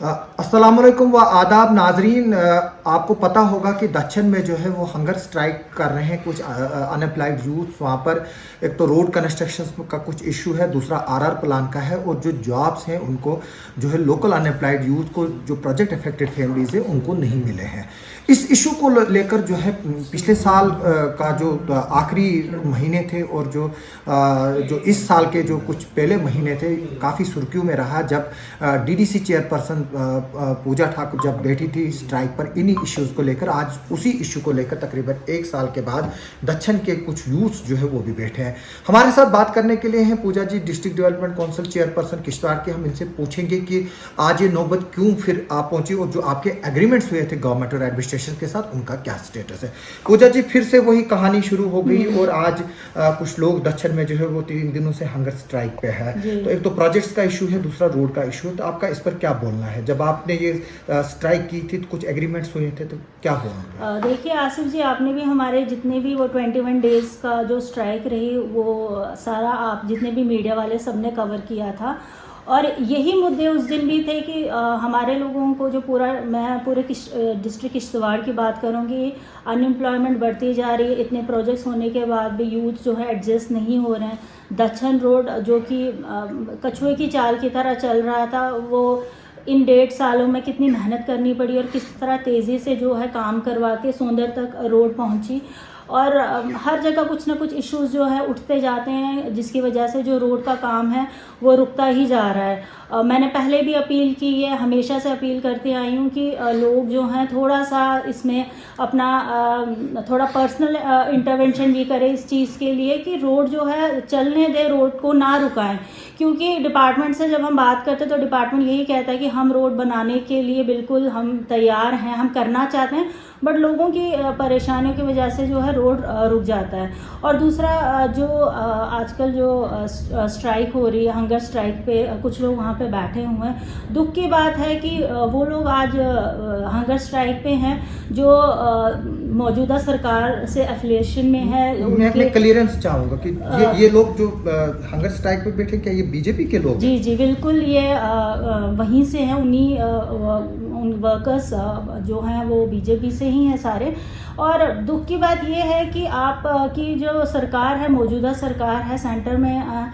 अस्सलाम वालेकुम व आदाब नाजरीन। आपको पता होगा कि दक्षिण में जो है वो हंगर स्ट्राइक कर रहे हैं कुछ अनएम्प्लॉयड यूथ। वहाँ पर एक तो रोड कंस्ट्रक्शन का कुछ इशू है, दूसरा आरआर प्लान का है, और जो जॉब्स हैं उनको जो है लोकल अनएम्प्लॉयड यूथ को, जो प्रोजेक्ट अफेक्टेड फैमिलीज है, उनको नहीं मिले हैं। इस इशू को लेकर जो है पिछले साल का जो आखिरी महीने थे और जो इस साल के जो कुछ पहले महीने थे काफ़ी सुर्खियों में रहा, जब डीडीसी चेयरपर्सन पूजा ठाकुर जब बैठी थी स्ट्राइक पर इन्हीं इश्यूज़ को लेकर। आज उसी इशू को लेकर तकरीबन एक साल के बाद दक्षिण के कुछ यूथ जो है वो भी बैठे हैं। हमारे साथ बात करने के लिए हैं Puja ji, district development council chairperson Kishtwar के। हम इनसे पूछेंगे कि आज ये नौबत क्यों फिर आप पहुंची और जो आपके एग्रीमेंट्स हुए थे गवर्नमेंट और एडमिनिस्ट्रेशन के साथ उनका क्या स्टेटस है। पूजा जी, फिर से वही कहानी शुरू हो गई और आज कुछ लोग दक्षिण में जो है वो 3 दिनों से हंगर स्ट्राइक पे है। तो एक तो प्रोजेक्ट्स का इशू है, दूसरा रोड का इशू है, तो आपका इस पर क्या बोलना है? जब आपने ये स्ट्राइक की थी तो कुछ एग्रीमेंट्स हुए थे, तो क्या बोलना? देखिए आसिफ जी, आपने भी हमारे जितने भी वो 21 डेज का जो स्ट्राइक रही वो सारा आप जितने भी मीडिया वाले सबने कवर किया था, और यही मुद्दे उस दिन भी थे कि हमारे लोगों को जो मैं पूरे डिस्ट्रिक्ट किश्तवाड़ की बात करूँगी, अनएम्प्लॉयमेंट बढ़ती जा रही है। इतने प्रोजेक्ट्स होने के बाद भी यूथ जो है एडजस्ट नहीं हो रहे हैं। दक्षिण रोड जो कि कछुए की चाल की तरह चल रहा था, वो इन 1.5 सालों में कितनी मेहनत करनी पड़ी और किस तरह तेज़ी से जो है काम करवा के सोंदर तक रोड पहुंची, और हर जगह कुछ ना कुछ इश्यूज जो है उठते जाते हैं, जिसकी वजह से जो रोड का काम है वो रुकता ही जा रहा है। मैंने पहले भी अपील की है, हमेशा से अपील करती आई हूँ कि लोग जो हैं थोड़ा सा इसमें अपना थोड़ा पर्सनल इंटरवेंशन भी करें इस चीज़ के लिए कि रोड जो है चलने दे, रोड को ना रुकाएं। क्योंकि डिपार्टमेंट से जब हम बात करते हैं तो डिपार्टमेंट यही कहता है कि हम रोड बनाने के लिए बिल्कुल हम तैयार हैं, हम करना चाहते हैं, बट लोगों की परेशानियों की वजह से जो है रोड रुक जाता है। और दूसरा जो आजकल जो स्ट्राइक हो रही है, हंगर स्ट्राइक पे कुछ लोग वहाँ पे बैठे हुए हैं। दुख की बात है कि वो लोग आज हंगर स्ट्राइक पे हैं जो मौजूदा सरकार से एफिलिएशन में है। मैं अपने क्लियरेंस चाहूँगा कि ये लोग जो हंगर स्ट्राइक पे बैठे, क्या ये बीजेपी के लोग? जी जी बिल्कुल, ये वहीं से हैं, उन वर्कर्स जो हैं वो बीजेपी से ही हैं सारे। और दुख की बात ये है कि आप की जो सरकार है, मौजूदा सरकार है सेंटर में,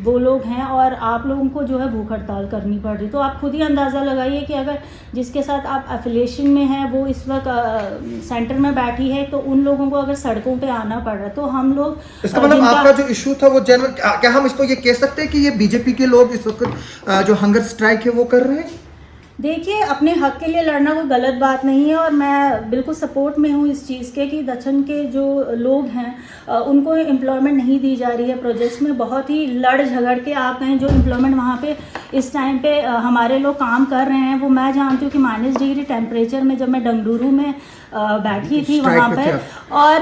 वो लोग हैं और आप लोगों को जो है भूख हड़ताल करनी पड़ रही। तो आप खुद ही अंदाज़ा लगाइए कि अगर जिसके साथ आप एफिलिएशन में हैं वो इस वक्त सेंटर में बैठी है, तो उन लोगों को अगर सड़कों पे आना पड़ रहा है, तो हम लोग इसका मतलब आपका जो इशू था वो जनरल, क्या हम इसको ये कह सकते हैं कि ये बीजेपी के लोग इस वक्त जो हंगर स्ट्राइक है वो कर रहे हैं? देखिए, अपने हक के लिए लड़ना कोई गलत बात नहीं है, और मैं बिल्कुल सपोर्ट में हूँ इस चीज़ के कि दक्षिण के जो लोग हैं उनको एम्प्लॉयमेंट नहीं दी जा रही है प्रोजेक्ट्स में। बहुत ही लड़ झगड़ के आप हैं, जो एम्प्लॉयमेंट वहाँ पे इस टाइम पे हमारे लोग काम कर रहे हैं, वो मैं जानती हूँ कि -डिग्री टेम्परेचर में जब मैं डंगडुरू में बैठी थी वहाँ पे, और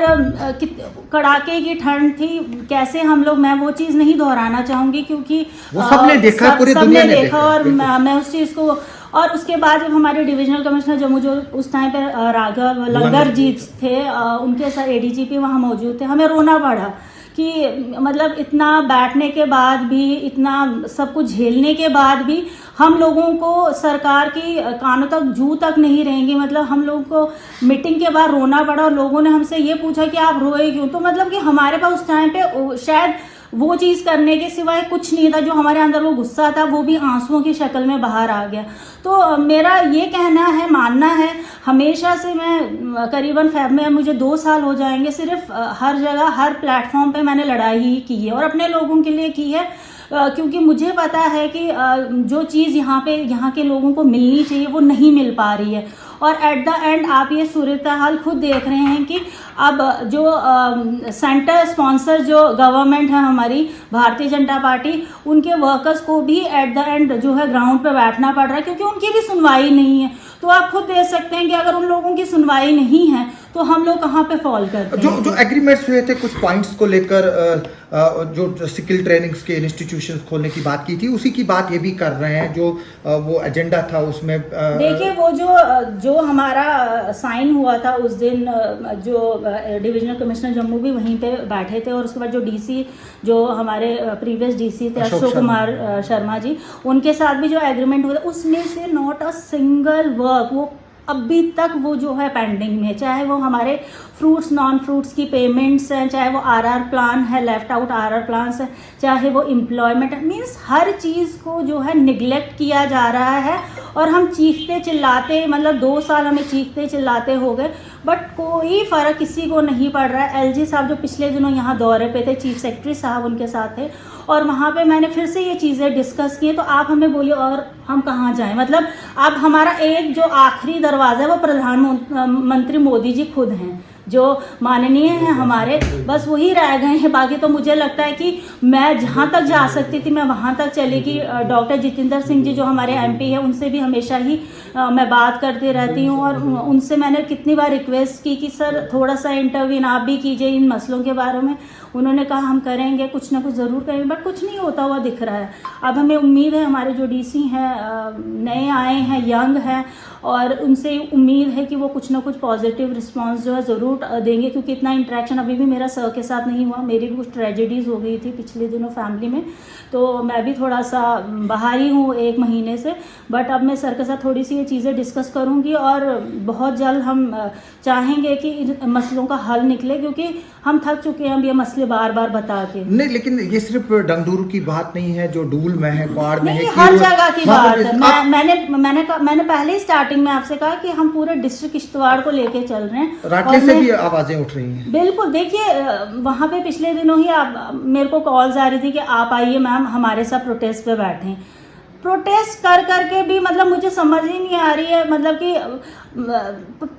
कड़ाके की ठंड थी, कैसे हम लोग, मैं वो चीज़ नहीं दोहराना चाहूँगी क्योंकि सबने देखा, पूरी दुनिया ने देखा, और मैं उस चीज़ को। और उसके बाद जब हमारे डिविजनल कमिश्नर जम्मू जो उस टाइम पे राघव लंगर जी थे, उनके साथ एडीजीपी वहाँ मौजूद थे, हमें रोना पड़ा कि मतलब इतना बैठने के बाद भी, इतना सब कुछ झेलने के बाद भी हम लोगों को सरकार की कानों तक जू तक नहीं रहेंगी। मतलब हम लोगों को मीटिंग के बाद रोना पड़ा और लोगों ने हमसे ये पूछा कि आप रोए क्यों। तो मतलब कि हमारे पास उस टाइम पे शायद वो चीज़ करने के सिवाय कुछ नहीं था, जो हमारे अंदर वो गुस्सा था वो भी आंसुओं की शक्ल में बाहर आ गया। तो मेरा ये कहना है, मानना है, हमेशा से मैं करीबन फैब में मुझे 2 साल हो जाएंगे, सिर्फ हर जगह हर प्लेटफॉर्म पे मैंने लड़ाई ही की है और अपने लोगों के लिए की है, क्योंकि मुझे पता है कि जो चीज़ यहाँ के लोगों को मिलनी चाहिए वो नहीं मिल पा रही है। और एट द एंड आप ये सूरत हाल खुद देख रहे हैं कि अब जो सेंटर स्पॉन्सर जो गवर्नमेंट है हमारी भारतीय जनता पार्टी, उनके वर्कर्स को भी एट द एंड जो है ग्राउंड पे बैठना पड़ रहा है, क्योंकि उनकी भी सुनवाई नहीं है। तो आप खुद देख सकते हैं कि अगर उन लोगों की सुनवाई नहीं है तो हम लोग कहाँ पे फॉल करते हैं। जो एग्रीमेंट्स हुए थे कुछ पॉइंट्स को लेकर, जो स्किल ट्रेनिंग्स के इंस्टीट्यूशंस खोलने की बात की थी, उसी की बात ये भी कर रहे हैं। जो वो एजेंडा था उसमें देखिए वो जो हमारा साइन हुआ था उस दिन, जो डिविजनल कमिश्नर जम्मू भी वहीं पे बैठे थे, और उसके बाद जो डीसी जो हमारे प्रीवियस डीसी थे अशोक कुमार शर्मा जी, उनके साथ भी जो एग्रीमेंट हुआ था उसमें से नॉट अ सिंगल वर्क वो अभी तक वो जो है पेंडिंग में, चाहे वो हमारे फ्रूट्स नॉन फ्रूट्स की पेमेंट्स हैं, चाहे वो आरआर प्लान है, लेफ्ट आउट आरआर प्लान्स है, चाहे वो एम्प्लॉयमेंट है, मीन्स हर चीज़ को जो है निगलेक्ट किया जा रहा है। और हम चीखते चिल्लाते, मतलब 2 साल हमें चीखते चिल्लाते हो गए, बट कोई फ़र्क किसी को नहीं पड़ रहा है। एलजी साहब जो पिछले दिनों यहाँ दौरे पे थे, चीफ सेक्रेटरी साहब उनके साथ थे, और वहाँ पे मैंने फिर से ये चीज़ें डिस्कस की। तो आप हमें बोलिए और हम कहाँ जाएं? मतलब अब हमारा एक जो आखिरी दरवाज़ा है वो प्रधानमंत्री मोदी जी खुद हैं, जो माननीय हैं हमारे, बस वही रह गए हैं। बाकी तो मुझे लगता है कि मैं जहाँ तक जा सकती थी मैं वहाँ तक चली गई। डॉक्टर जितेंद्र सिंह जी जो हमारे एमपी हैं, उनसे भी हमेशा ही मैं बात करती रहती हूँ, और उनसे मैंने कितनी बार रिक्वेस्ट की कि सर थोड़ा सा इंटरवीन आप भी कीजिए इन मसलों के बारे में। उन्होंने कहा हम करेंगे, कुछ ना कुछ ज़रूर करेंगे, बट कुछ नहीं होता हुआ दिख रहा है। अब हमें उम्मीद है, हमारे जो डीसी हैं नए आए हैं, यंग हैं, और उनसे उम्मीद है कि वो कुछ ना कुछ पॉजिटिव रिस्पांस जो है ज़रूर देंगे, क्योंकि इतना इंटरेक्शन अभी भी मेरा सर के साथ नहीं हुआ। मेरी भी कुछ ट्रेजेडीज़ हो गई थी पिछले दिनों फैमिली में, तो मैं भी थोड़ा सा बाहर ही हूँ 1 महीने से, बट अब मैं सर के साथ थोड़ी सी ये चीज़ें डिस्कस करूँगी, और बहुत जल्द हम चाहेंगे कि इन मसलों का हल निकले, क्योंकि हम थक चुके हैं अब ये मसले बार बार बता के। नहीं, लेकिन ये सिर्फ डंगडूरू की बात नहीं है, जो डूल में है, क्वाड़ में है, हर जगह की बात है। मैंने पहले ही स्टार्टिंग में आपसे कहा कि हम पूरे डिस्ट्रिक्ट किश्तवाड़ को लेके चल रहे हैं। राटले से भी आवाजें उठ रही हैं। बिल्कुल, देखिए वहाँ पे पिछले दिनों ही मेरे को कॉल्स आ रही थी कि आप आइए मैम हमारे साथ प्रोटेस्ट पे बैठें। प्रोटेस्ट कर करके भी मतलब मुझे समझ ही नहीं आ रही है, मतलब कि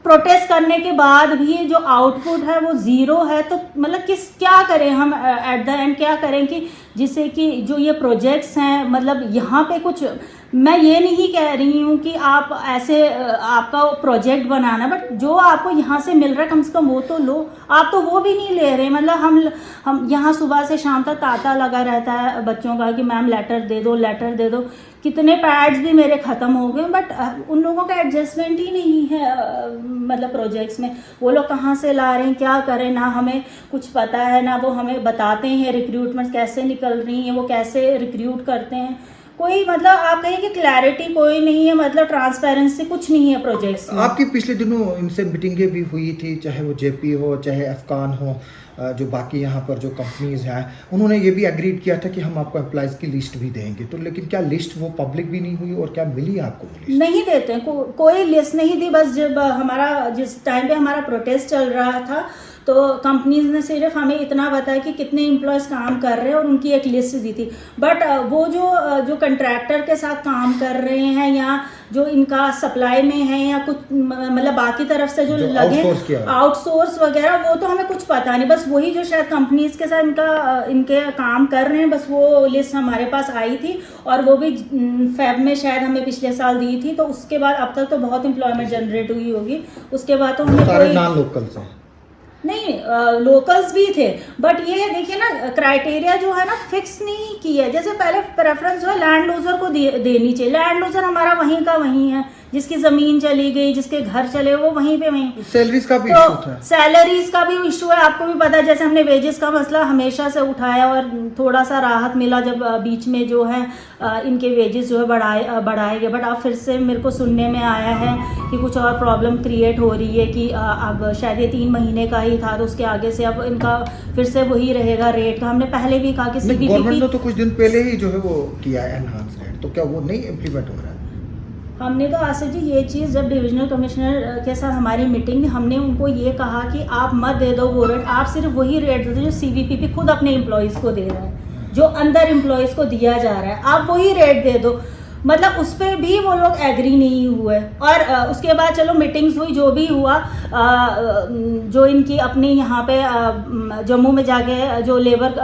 प्रोटेस्ट करने के बाद भी जो आउटपुट है वो ज़ीरो है। तो मतलब क्या करें हम एट द एंड, क्या करें कि जिससे कि जो ये प्रोजेक्ट्स हैं, मतलब यहाँ पे कुछ, मैं ये नहीं कह रही हूँ कि आप ऐसे आपका प्रोजेक्ट बनाना, बट जो आपको यहाँ से मिल रहा है कम से कम वो तो लो। आप तो वो भी नहीं ले रहे। मतलब हम यहाँ सुबह से शाम तक तांता लगा रहता है बच्चों का कि मैम लेटर दे दो, लेटर दे दो। कितने पैड्स भी मेरे ख़त्म हो गए, बट उन लोगों का एडजस्टमेंट ही नहीं है। मतलब प्रोजेक्ट्स में वो लोग कहाँ से ला रहे हैं, क्या करें, ना हमें कुछ पता है, ना वो हमें बताते हैं रिक्रूटमेंट कैसे निकल रही हैं, वो कैसे रिक्रूट करते हैं। कोई मतलब आप कहें कि क्लैरिटी कोई नहीं है, मतलब ट्रांसपेरेंसी कुछ नहीं है प्रोजेक्ट्स में। आपकी पिछले दिनों इनसे मीटिंगें भी हुई थी, चाहे वो जेपी हो, चाहे अफकान हो, जो बाकी यहाँ पर जो कंपनीज हैं, उन्होंने ये भी एग्रीड किया था कि हम आपको एम्प्लॉयज़ की लिस्ट भी देंगे। तो लेकिन क्या लिस्ट वो पब्लिक भी नहीं हुई, और क्या मिली आपको लिस्ट? नहीं देते, कोई लिस्ट नहीं दी। बस जब जिस टाइम पे हमारा प्रोटेस्ट चल रहा था, तो कंपनीज ने सिर्फ हमें इतना बताया कि कितने एम्प्लॉयज़ काम कर रहे हैं, और उनकी एक लिस्ट दी थी। बट वो जो कंट्रैक्टर के साथ काम कर रहे हैं, या जो इनका सप्लाई में है, या कुछ मतलब बाकी तरफ से जो लगे आउटसोर्स वगैरह, वो तो हमें कुछ पता नहीं। बस वही जो शायद कंपनीज के साथ इनके काम कर रहे हैं, बस वो लिस्ट हमारे पास आई थी, और वो भी फेब में शायद हमें पिछले साल दी थी। तो उसके बाद अब तक तो बहुत एम्प्लॉयमेंट जनरेट हुई होगी। उसके बाद तो हमें सारे नॉन लोकल्स हैं, नहीं लोकल्स भी थे, बट ये देखिए ना क्राइटेरिया जो है ना फिक्स नहीं की है। जैसे पहले प्रेफरेंस जो है लैंड लूजर को देनी चाहिए। लैंड लूजर हमारा वहीं का वहीं है, जिसकी जमीन चली गई, जिसके घर चले वो वहीं पे वहीं। सैलरीज का भी इशू था। सैलरीज का भी इशू है, आपको भी पता है। जैसे हमने वेजेस का मसला हमेशा से उठाया, और थोड़ा सा राहत मिला जब बीच में जो है इनके वेजेस जो है बढ़ाए गए। बट अब फिर से मेरे को सुनने में आया है कि कुछ और प्रॉब्लम क्रिएट हो रही है, कि अब शायद ये 3 महीने का ही था, तो उसके आगे से अब इनका फिर से वही रहेगा रेट का। हमने पहले भी कहा कि गवर्नमेंट ने तो कुछ दिन पहले ही जो है वो किया है एनहांस रेट, तो क्या वो नहीं इम्प्लीमेंट हो रहा है? हमने तो आसिफ जी ये चीज़ जब डिविजनल कमिश्नर के साथ हमारी मीटिंग, हमने उनको ये कहा कि आप मत दे दो वो रेट, आप सिर्फ वही रेट दे दो जो CVPP खुद अपने एम्प्लॉयज़ को दे रहा है, जो अंदर एम्प्लॉयज़ को दिया जा रहा है, आप वही रेट दे दो। मतलब उस पर भी वो लोग एग्री नहीं हुए। और उसके बाद चलो मीटिंग्स हुई, जो भी हुआ, जो इनकी अपनी यहाँ पे जम्मू में जाके जो लेबर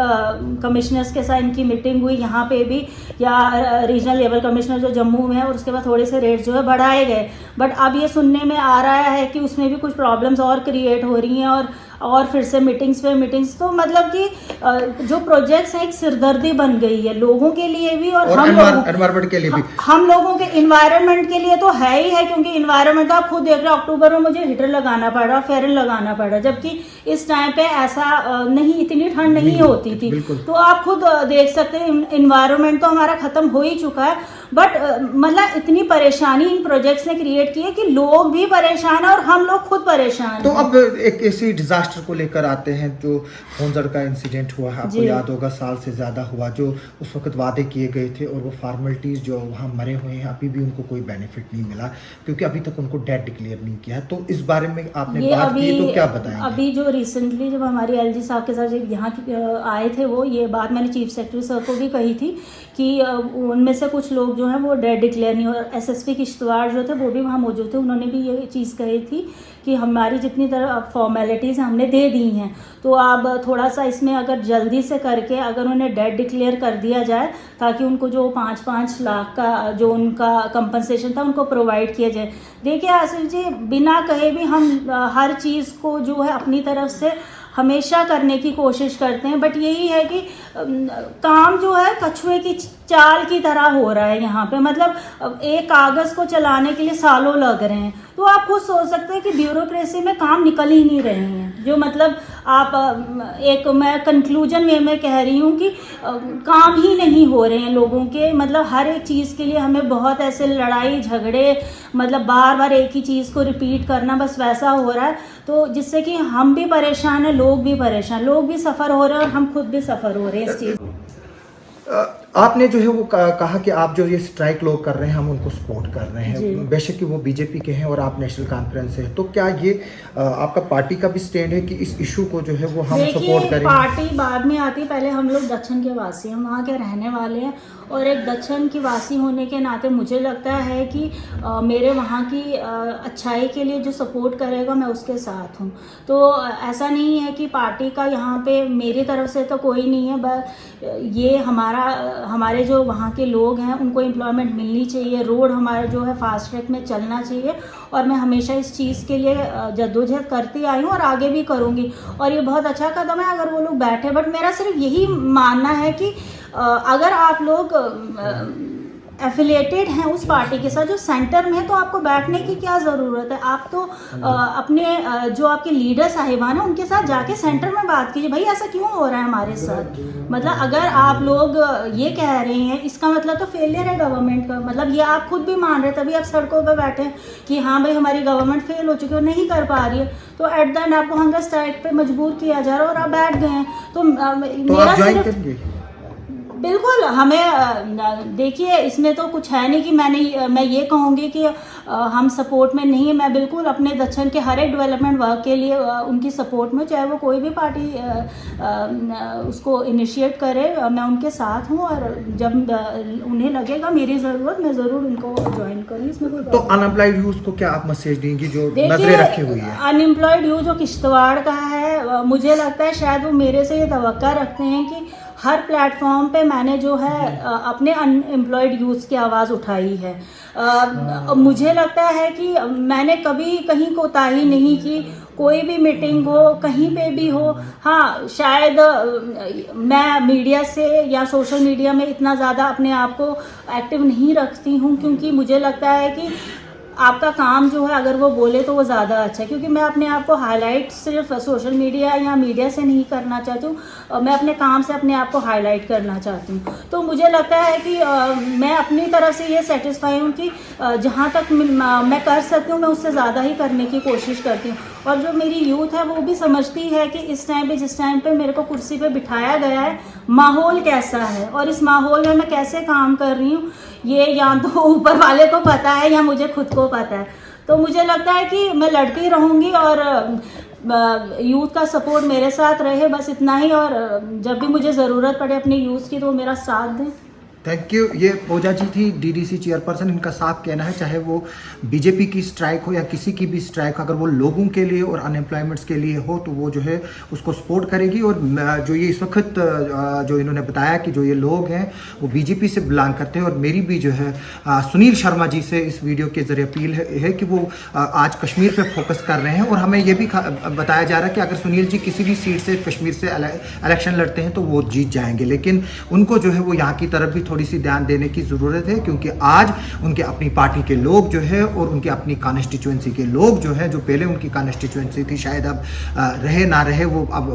कमिश्नर्स के साथ इनकी मीटिंग हुई, यहाँ पे भी या रीजनल लेबर कमिश्नर जो जम्मू में है, और उसके बाद थोड़े से रेट जो है बढ़ाए गए। बट अब ये सुनने में आ रहा है कि उसमें भी कुछ प्रॉब्लम्स और क्रिएट हो रही हैं, और फिर से मीटिंग्स पे मीटिंग्स। तो मतलब कि जो प्रोजेक्ट्स हैं एक सिरदर्दी बन गई है लोगों के लिए भी, और हम एनवायरनमेंट के लिए भी, हम लोगों के इन्वायरमेंट के लिए तो है ही है, क्योंकि इन्वायरमेंट आप खुद देख रहे हो, अक्टूबर में मुझे हीटर लगाना पड़ रहा, फेरन लगाना पड़ रहा, जबकि इस टाइम पे ऐसा नहीं, इतनी ठंड नहीं होती थी। तो आप खुद देख सकते हैं इन्वायरमेंट तो हमारा खत्म हो ही चुका है। बट मतलब इतनी परेशानी इन प्रोजेक्ट्स ने क्रिएट की है कि लोग भी परेशान है और हम लोग खुद परेशान तो हैं। अब एक ऐसी डिजास्टर को लेकर आते हैं जो होंजड़ का इंसिडेंट हुआ है, आपको याद होगा, साल से ज्यादा हुआ, जो उस वक्त वादे किए गए थे और वो फॉर्मेलिटीज जो वहाँ मरे हुए हैं अभी भी उनको कोई बेनिफिट नहीं मिला, क्योंकि अभी तक उनको डेड डिक्लेयर नहीं किया। तो इस बारे में आपने बात की तो क्या बताएंगे? अभी जो रिसेंटली जब हमारी एलजी साहब के साथ यहाँ आए थे, वो ये बात मैंने चीफ सेक्रेटरी सर को भी कही थी कि उनमें से कुछ लोग जो हैं वो डेड डिक्लेयर नहीं, और एसएसपी किश्तवाड़ जो थे वो भी वहाँ मौजूद थे, उन्होंने भी ये चीज़ कही थी कि हमारी जितनी तरह फॉर्मेलिटीज़ हमने दे दी हैं, तो अब थोड़ा सा इसमें अगर जल्दी से करके अगर उन्हें डेड डिक्लेयर कर दिया जाए, ताकि उनको जो 5-5 लाख का जो उनका कंपनसेशन था उनको प्रोवाइड किया जाए। देखिए आसिफ जी, बिना कहे भी हम हर चीज़ को जो है अपनी तरफ से हमेशा करने की कोशिश करते हैं, बट यही है कि काम जो है कछुए की चाल की तरह हो रहा है यहाँ पे। मतलब एक कागज़ को चलाने के लिए सालों लग रहे हैं, तो आप खुद सोच सकते हैं कि ब्यूरोक्रेसी में काम निकल ही नहीं रहे हैं। जो मतलब आप एक मैं कंक्लूजन वे में कह रही हूँ कि काम ही नहीं हो रहे हैं लोगों के। मतलब हर एक चीज़ के लिए हमें बहुत ऐसे लड़ाई झगड़े, मतलब बार बार एक ही चीज़ को रिपीट करना, बस वैसा हो रहा है। तो जिससे कि हम भी परेशान हैं, लोग भी परेशान, लोग भी सफ़र हो रहे हैं और हम खुद भी सफ़र हो रहे हैं इस चीज़। आपने जो है वो कहा कि आप जो ये स्ट्राइक लोग कर रहे हैं हम उनको सपोर्ट कर रहे हैं, बेशक कि वो बीजेपी के हैं और आप नेशनल कॉन्फ्रेंस से हैं, तो क्या ये आपका पार्टी का भी स्टैंड है कि इस इशू को जो है वो हम सपोर्ट करें? पार्टी बाद में आती, पहले हम लोग दक्षिण के वासी हैं, वहाँ के रहने वाले हैं, और एक दक्षिण की वासी होने के नाते मुझे लगता है कि मेरे वहाँ की अच्छाई के लिए जो सपोर्ट करेगा मैं उसके साथ हूँ। तो ऐसा नहीं है कि पार्टी का यहाँ पे मेरी तरफ से तो कोई नहीं है, बस ये हमारे जो वहाँ के लोग हैं उनको एम्प्लॉयमेंट मिलनी चाहिए, रोड हमारा जो है फास्ट ट्रैक में चलना चाहिए, और मैं हमेशा इस चीज़ के लिए जद्दोजहद करती आई हूँ और आगे भी करूँगी। और ये बहुत अच्छा कदम है अगर वो लोग बैठे, बट मेरा सिर्फ यही मानना है कि अगर आप लोग एफिलिएटेड हैं उस पार्टी के साथ जो सेंटर में है, तो आपको बैठने की क्या ज़रूरत है। आप तो अपने जो आपके लीडर साहिबान हैं उनके साथ जाके सेंटर में बात कीजिए, भाई ऐसा क्यों हो रहा है हमारे साथ। मतलब अगर आप लोग ये कह रहे हैं, इसका मतलब तो फेलियर है गवर्नमेंट का। मतलब ये आप खुद भी मान रहे, तभी आप सड़कों पर बैठे हैं कि हाँ भाई हमारी गवर्नमेंट फेल हो चुकी है, नहीं कर पा रही है, तो एट द एंड आपको हंगर स्ट्राइक पे मजबूर किया जा रहा है और आप बैठ गए हैं। तो मेरा सिर्फ बिल्कुल हमें देखिए, इसमें तो कुछ है नहीं कि मैं ये कहूँगी कि हम सपोर्ट में नहीं है। मैं बिल्कुल अपने दक्षिण के हर एक डेवलपमेंट वर्क के लिए उनकी सपोर्ट में, चाहे वो कोई भी पार्टी उसको इनिशिएट करे, मैं उनके साथ हूँ, और जब उन्हें लगेगा मेरी ज़रूरत, मैं ज़रूर उनको ज्वाइन करूँगी, इसमें कोई। तो अनएम्प्लॉयड यूथ को क्या आप मैसेज देंगी जो नजरें रखी हुई है? अनएम्प्लॉयड यूथ जो किश्तवाड़ का है, मुझे लगता है शायद वो मेरे से ये तवक्का रखते हैं कि हर प्लेटफॉर्म पे मैंने जो है अपने अनएम्प्लॉयड यूथ की आवाज़ उठाई है। मुझे लगता है कि मैंने कभी कहीं कोताही नहीं की, कोई भी मीटिंग हो, कहीं पे भी हो। हाँ, शायद मैं मीडिया से या सोशल मीडिया में इतना ज़्यादा अपने आप को एक्टिव नहीं रखती हूँ, क्योंकि मुझे लगता है कि आपका काम जो है अगर वो बोले तो वो ज़्यादा अच्छा है, क्योंकि मैं अपने आप को हाईलाइट सिर्फ सोशल मीडिया या मीडिया से नहीं करना चाहती हूँ, मैं अपने काम से अपने आप को हाईलाइट करना चाहती हूँ। तो मुझे लगता है कि मैं अपनी तरफ से ये सेटिस्फाई हूँ कि जहाँ तक मैं कर सकती हूँ मैं उससे ज़्यादा ही करने की कोशिश करती हूँ। और जो मेरी यूथ है वो भी समझती है कि इस टाइम पे जिस टाइम पे मेरे को कुर्सी पे बिठाया गया है, माहौल कैसा है और इस माहौल में मैं कैसे काम कर रही हूँ, ये या तो ऊपर वाले को पता है या मुझे खुद को पता है। तो मुझे लगता है कि मैं लड़ती रहूँगी और यूथ का सपोर्ट मेरे साथ रहे, बस इतना ही। और जब भी मुझे ज़रूरत पड़े अपने यूथ की तो वो मेरा साथ दें। Thank you. ये पूजा जी थी, डीडीसी चेयरपर्सन। इनका साफ कहना है चाहे वो बीजेपी की स्ट्राइक हो या किसी की भी स्ट्राइक, अगर वो लोगों के लिए और अनएम्प्लॉयमेंट्स के लिए हो तो वो जो है उसको सपोर्ट करेगी। और जो ये इस वक्त जो इन्होंने बताया कि जो ये लोग हैं वो बीजेपी से बिलोंग करते हैं, और मेरी भी जो है सुनील शर्मा जी से इस वीडियो के ज़रिए अपील है कि वो आज कश्मीर पे फोकस कर रहे हैं। और हमें ये भी बताया जा रहा है कि अगर सुनील जी किसी भी सीट से कश्मीर से इलेक्शन लड़ते हैं तो वो जीत जाएंगे, लेकिन उनको जो है वो यहाँ की तरफ भी थोड़ी सी ध्यान देने की ज़रूरत है, क्योंकि आज उनके अपनी पार्टी के लोग जो है और उनके अपनी कॉन्स्टिट्यूंसी के लोग जो है, जो पहले उनकी कॉन्स्टिट्यूंसी थी शायद अब रहे ना रहे वो अब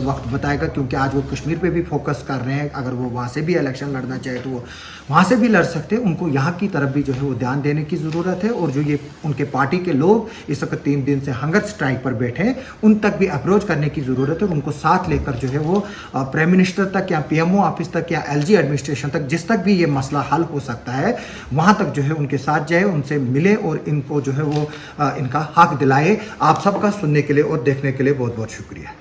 वक्त बताएगा, क्योंकि आज वो कश्मीर पे भी फोकस कर रहे हैं। अगर वो वहाँ से भी इलेक्शन लड़ना चाहे तो वो वहाँ से भी लड़ सकते हैं। उनको यहाँ की तरफ भी जो है वो ध्यान देने की ज़रूरत है। और जो ये उनके पार्टी के लोग इस वक्त 3 दिन से हंगर स्ट्राइक पर बैठे हैं, उन तक भी अप्रोच करने की ज़रूरत है। और उनको साथ लेकर जो है वो प्राइम मिनिस्टर तक या पीएमओ ऑफिस तक या एलजी एडमिनिस्ट्रेशन तक, जिस तक भी ये मसला हल हो सकता है, वहाँ तक जो है उनके साथ जाए, उनसे मिले और इनको जो है वो इनका हक दिलाए। आप सबका सुनने के लिए और देखने के लिए बहुत बहुत शुक्रिया।